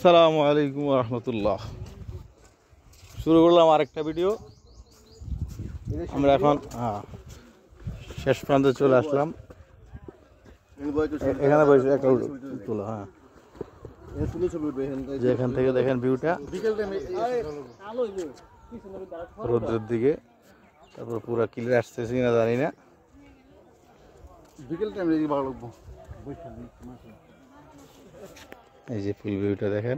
আসসালামু আলাইকুম রহমতুল্লাহ। শুরু করলাম আরেকটা ভিডিও। আমরা এখন শেষ প্রান্তে চলে আসলাম। এখানে বসে একটা তোলা, যেখান থেকে দেখেন ভিউটা রোদ্রের দিকে, তারপর পুরো ক্লিয়ার আসতেছি না জানি না। বিকেল টাইমে ভালো লাগবো। এই যে ফুল ভিউটা দেখেন।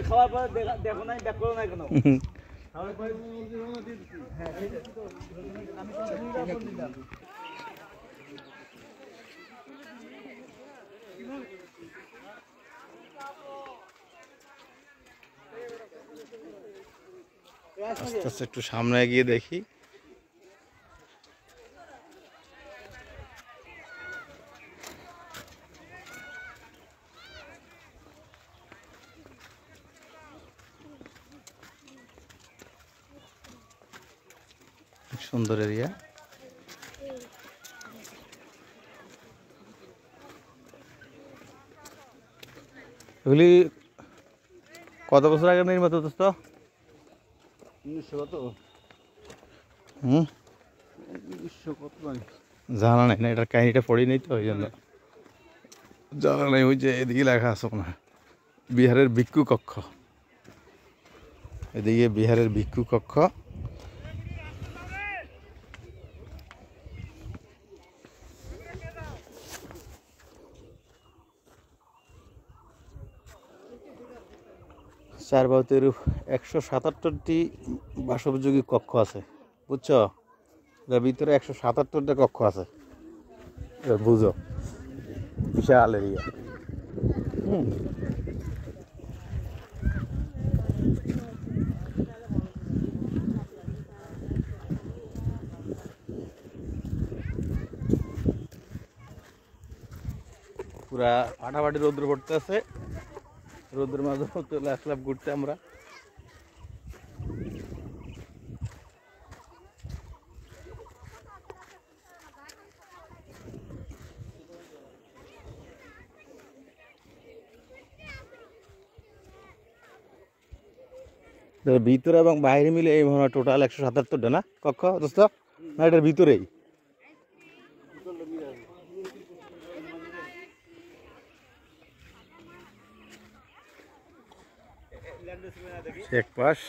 খাওয়ার পরে দেখো নাই, দেখ করো নাই কেন? আস্তে আস্তে একটু সামনে গিয়ে দেখি। সুন্দর এরিয়া। এগুলি কত বছর আগে নির্মিত দোস্ত? 1900 কত জানা নাই না, এটার কাহিনিটা পড়ি নাই তো, ওই জন্য জানা নাই। ওই যে এদিকে লেখা আছে না, বিহারের ভিক্ষু কক্ষ। এদিকে বিহারের ভিক্ষু কক্ষ। চার ভারতের 177টি বাসোপযোগী কক্ষ আছে, বুঝছো? এর ভিতরে 177টা কক্ষ আছে, বুঝো, বিশাল এরিয়া। পুরা ফাটাফাটি রৌদ্র পড়তে আছে। রৌদ্রের মাঝে চলে আসলাম ঘুরতে আমরা। ভিতরে এবং বাইরে মিলে এই মনে হয় টোটাল 177টা না কক্ষ দোস্ত? না, এটার ভিতরেই। এক পাশ